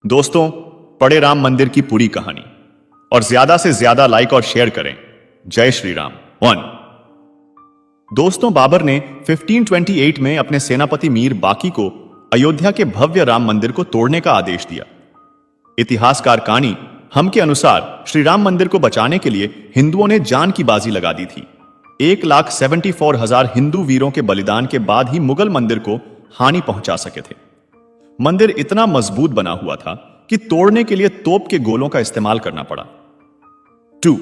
दोस्तों, पढ़े राम मंदिर की पूरी कहानी और ज्यादा से ज्यादा लाइक और शेयर करें। जय श्री राम। 1। दोस्तों, बाबर ने 1528 में अपने सेनापति मीर बाकी को अयोध्या के भव्य राम मंदिर को तोड़ने का आदेश दिया। इतिहासकार कानी हम के अनुसार श्री राम मंदिर को बचाने के लिए हिंदुओं ने जान की बाजी लगा दी थी। 1,74,000 हिंदू वीरों के बलिदान के बाद ही मुगल मंदिर को हानि पहुंचा सके थे। मंदिर इतना मजबूत बना हुआ था कि तोड़ने के लिए तोप के गोलों का इस्तेमाल करना पड़ा। 2।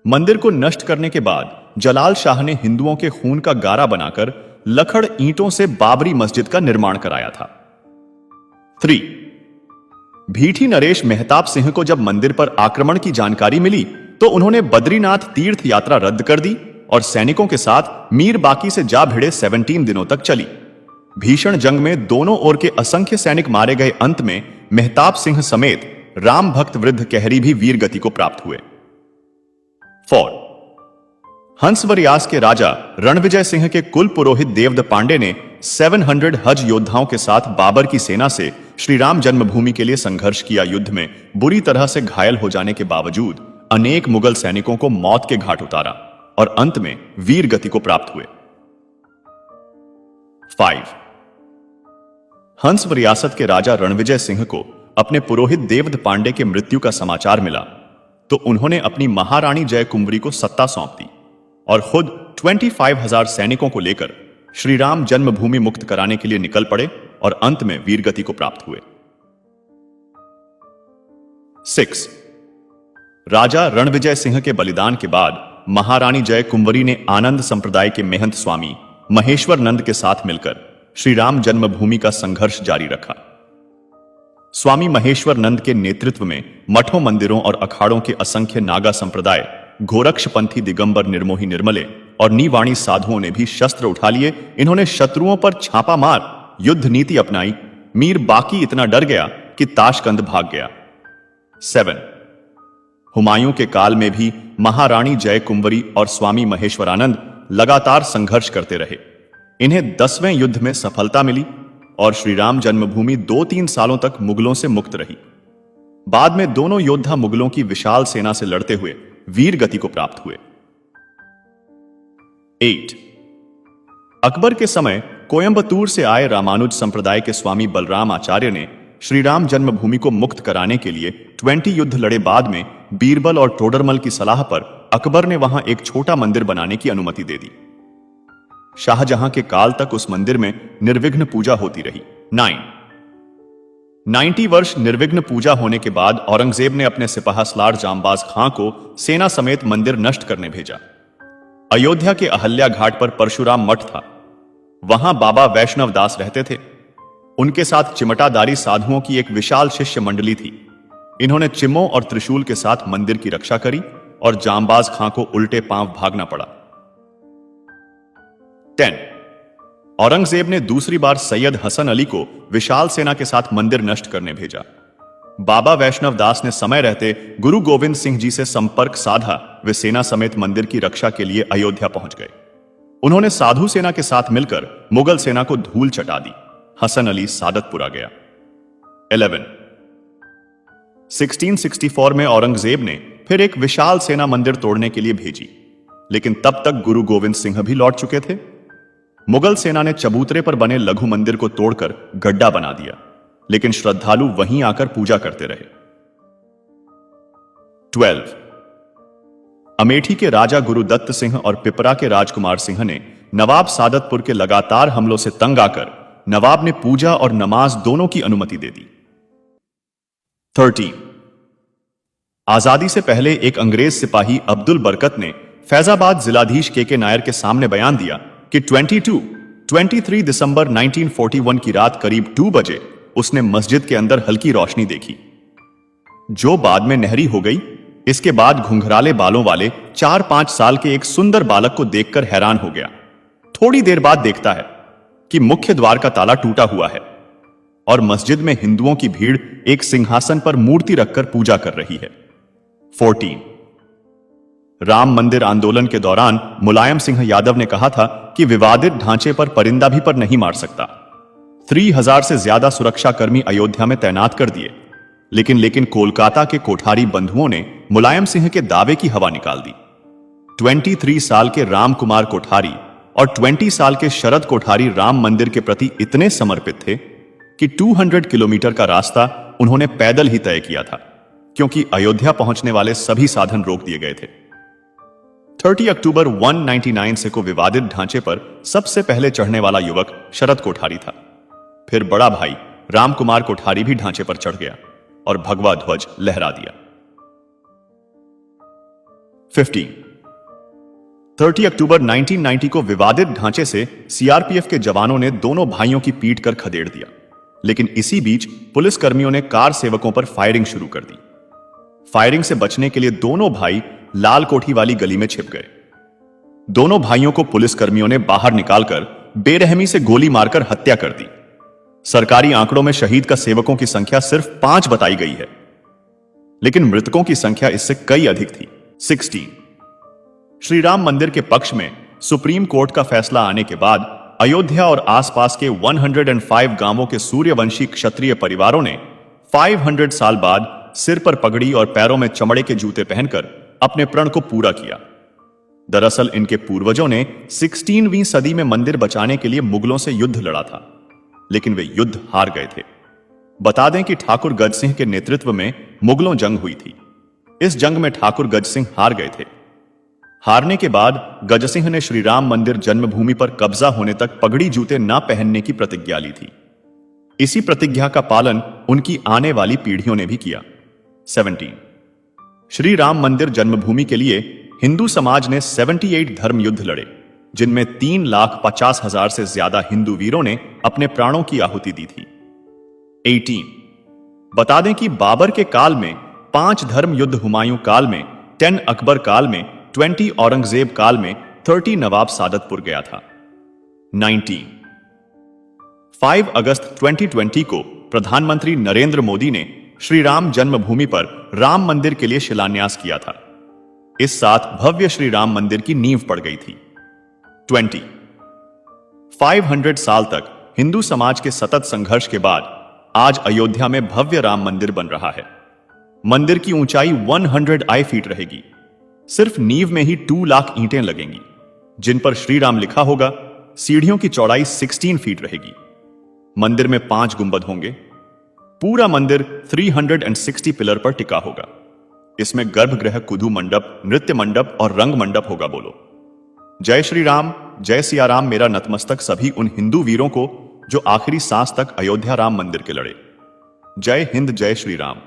मंदिर को नष्ट करने के बाद जलाल शाह ने हिंदुओं के खून का गारा बनाकर लकड़ ईंटों से बाबरी मस्जिद का निर्माण कराया था। 3। भीठी नरेश मेहताब सिंह को जब मंदिर पर आक्रमण की जानकारी मिली तो उन्होंने बद्रीनाथ तीर्थ यात्रा रद्द कर दी और सैनिकों के साथ मीर बाकी से जा भिड़े 17 दिनों तक चली। भीषण जंग में दोनों ओर के असंख्य सैनिक मारे गए। अंत में मेहताब सिंह समेत राम भक्त वृद्ध कहरी भी वीर गति को प्राप्त हुए। 4। हंसवरियास के राजा रणविजय सिंह के कुल पुरोहित देवद पांडे ने 700 हज योद्धाओं के साथ बाबर की सेना से श्री राम जन्मभूमि के लिए संघर्ष किया। युद्ध में बुरी तरह से घायल हो जाने के बावजूद अनेक मुगल सैनिकों को मौत के घाट उतारा और अंत में वीर गति को प्राप्त हुए। 5। हंस रियासत के राजा रणविजय सिंह को अपने पुरोहित देवद पांडे के मृत्यु का समाचार मिला तो उन्होंने अपनी महारानी जय कुंवरी को सत्ता सौंप दी और खुद 25,000 सैनिकों को लेकर श्री राम जन्मभूमि मुक्त कराने के लिए निकल पड़े और अंत में वीरगति को प्राप्त हुए। 6। राजा रणविजय सिंह के बलिदान के बाद महारानी जय कुंवरी ने आनंद संप्रदाय के महंत स्वामी महेश्वर नंद के साथ मिलकर श्री राम जन्मभूमि का संघर्ष जारी रखा। स्वामी महेश्वर नंद के नेतृत्व में मठों, मंदिरों और अखाड़ों के असंख्य नागा संप्रदाय, गोरक्षपंथी दिगंबर निर्मोही निर्मले और नीवाणी साधुओं ने भी शस्त्र उठा लिए। इन्होंने शत्रुओं पर छापा मार युद्ध नीति अपनाई। मीर बाकी इतना डर गया कि ताशकंद भाग गया। 7। हुमायूं के काल में भी महारानी जय कुंवरी और स्वामी महेश्वरानंद लगातार संघर्ष करते रहे। इन्हें 10वें युद्ध में सफलता मिली और श्री राम जन्मभूमि 2-3 सालों तक मुगलों से मुक्त रही। बाद में दोनों योद्धा मुगलों की विशाल सेना से लड़ते हुए वीर गति को प्राप्त हुए। 8। अकबर के समय कोयंबतूर से आए रामानुज संप्रदाय के स्वामी बलराम आचार्य ने श्री राम जन्मभूमि को मुक्त कराने के लिए 20 युद्ध लड़े। बाद में बीरबल और टोडरमल की सलाह पर अकबर ने वहां एक छोटा मंदिर बनाने की अनुमति दे दी। शाहजहां के काल तक उस मंदिर में निर्विघ्न पूजा होती रही। 90 वर्ष निर्विघ्न पूजा होने के बाद औरंगजेब ने अपने सिपाहसलार जांबाज खां को सेना समेत मंदिर नष्ट करने भेजा। अयोध्या के अहल्या घाट पर परशुराम मठ था। वहां बाबा वैष्णव दास रहते थे। उनके साथ चिमटादारी साधुओं की एक विशाल शिष्य मंडली थी। इन्होंने चिम्मों और त्रिशूल के साथ मंदिर की रक्षा करी और जांबाज खां को उल्टे पांव भागना पड़ा। 10। औरंगजेब ने दूसरी बार सैयद हसन अली को विशाल सेना के साथ मंदिर नष्ट करने भेजा। बाबा वैष्णव दास ने समय रहते गुरु गोविंद सिंह जी से संपर्क साधा। वे सेना समेत मंदिर की रक्षा के लिए अयोध्या पहुंच गए। उन्होंने साधु सेना के साथ मिलकर मुगल सेना को धूल चटा दी। हसन अली सादतपुरा गया। 11। 1664 में औरंगजेब ने फिर एक विशाल सेना मंदिर तोड़ने के लिए भेजी, लेकिन तब तक गुरु गोविंद सिंह भी लौट चुके थे। मुगल सेना ने चबूतरे पर बने लघु मंदिर को तोड़कर गड्ढा बना दिया, लेकिन श्रद्धालु वहीं आकर पूजा करते रहे। 12। अमेठी के राजा गुरुदत्त सिंह और पिपरा के राजकुमार सिंह ने नवाब सादतपुर के लगातार हमलों से तंग आकर नवाब ने पूजा और नमाज दोनों की अनुमति दे दी। 13। आजादी से पहले एक अंग्रेज सिपाही अब्दुल बरकत ने फैजाबाद जिलाधीश के नायर के सामने बयान दिया कि 23 दिसंबर 1941 की रात करीब 2 बजे उसने मस्जिद के अंदर हल्की रोशनी देखी, जो बाद में नहरी हो गई। इसके बाद घुंघराले बालों वाले 4-5 साल के एक सुंदर बालक को देखकर हैरान हो गया। थोड़ी देर बाद देखता है कि मुख्य द्वार का ताला टूटा हुआ है और मस्जिद में हिंदुओं की भीड़ एक सिंहासन पर मूर्ति रखकर पूजा कर रही है। 14। राम मंदिर आंदोलन के दौरान मुलायम सिंह यादव ने कहा था कि विवादित ढांचे पर परिंदा भी पर नहीं मार सकता। 3000 से ज्यादा सुरक्षाकर्मी अयोध्या में तैनात कर दिए, लेकिन कोलकाता के कोठारी बंधुओं ने मुलायम सिंह के दावे की हवा निकाल दी। 23 साल के राम कुमार कोठारी और 20 साल के शरद कोठारी राम मंदिर के प्रति इतने समर्पित थे कि 200 किलोमीटर का रास्ता उन्होंने पैदल ही तय किया था, क्योंकि अयोध्या पहुंचने वाले सभी साधन रोक दिए गए थे। 30 अक्टूबर 199 से को विवादित ढांचे पर सबसे पहले चढ़ने वाला युवक शरद कोठारी था। फिर बड़ा भाई राम कुमार कोठारी भी ढांचे पर चढ़ गया और भगवा ध्वज लहरा दिया। 30 अक्टूबर 1990 को विवादित ढांचे से सीआरपीएफ के जवानों ने दोनों भाइयों की पीट कर खदेड़ दिया, लेकिन इसी बीच पुलिस कर्मियों ने कार सेवकों पर फायरिंग शुरू कर दी। फायरिंग से बचने के लिए दोनों भाई लाल कोठी वाली गली में छिप गए। दोनों भाइयों को पुलिस कर्मियों ने बाहर निकालकर बेरहमी से गोली मारकर हत्या कर दी। सरकारी आंकड़ों में शहीद का सेवकों की संख्या सिर्फ 5 बताई गई है, लेकिन मृतकों की संख्या इससे कई अधिक थी। 16 श्री राम मंदिर के पक्ष में सुप्रीम कोर्ट का फैसला आने के बाद अयोध्या और आसपास के 105 गांवों के सूर्यवंशी क्षत्रिय परिवारों ने 500 साल बाद सिर पर पगड़ी और पैरों में चमड़े के जूते पहनकर अपने प्रण को पूरा किया। दरअसल इनके पूर्वजों ने 16वीं सदी में मंदिर बचाने के लिए मुगलों से युद्ध लड़ा था, लेकिन वे युद्ध हार गए थे। बता दें कि ठाकुर गज सिंह के नेतृत्व में मुगलों जंग हुई थी। इस जंग में ठाकुर गज सिंह हार गए थे। हारने के बाद गज सिंह ने श्री राम मंदिर जन्मभूमि पर कब्जा होने तक पगड़ी जूते न पहनने की प्रतिज्ञा ली थी। इसी प्रतिज्ञा का पालन उनकी आने वाली पीढ़ियों ने भी किया। 17 श्री राम मंदिर जन्मभूमि के लिए हिंदू समाज ने 78 धर्म युद्ध लड़े, जिनमें 3,50,000 से ज्यादा हिंदू वीरों ने अपने प्राणों की आहुति दी थी। 18 बता दें कि बाबर के काल में 5 धर्म युद्ध, हुमायूं काल में 10 अकबर काल में 20 औरंगजेब काल में 30 नवाब सादतपुर गया था। 19 5 अगस्त 2020 को प्रधानमंत्री नरेंद्र मोदी ने श्री राम जन्मभूमि पर राम मंदिर के लिए शिलान्यास किया था। इस साथ भव्य श्री राम मंदिर की नींव पड़ गई थी। 20 500 साल तक हिंदू समाज के सतत संघर्ष के बाद आज अयोध्या में भव्य राम मंदिर बन रहा है। मंदिर की ऊंचाई 100 फीट रहेगी। सिर्फ नींव में ही 2 लाख ईंटें लगेंगी, जिन पर श्री राम लिखा होगा। सीढ़ियों की चौड़ाई 16 फीट रहेगी। मंदिर में 5 गुंबद होंगे। पूरा मंदिर 360 पिलर पर टिका होगा। इसमें गर्भगृह, कुदू मंडप, नृत्य मंडप और रंग मंडप होगा। बोलो जय श्री राम, जय सिया राम। मेरा नतमस्तक सभी उन हिंदू वीरों को जो आखिरी सांस तक अयोध्या राम मंदिर के लड़े। जय हिंद, जय श्री राम।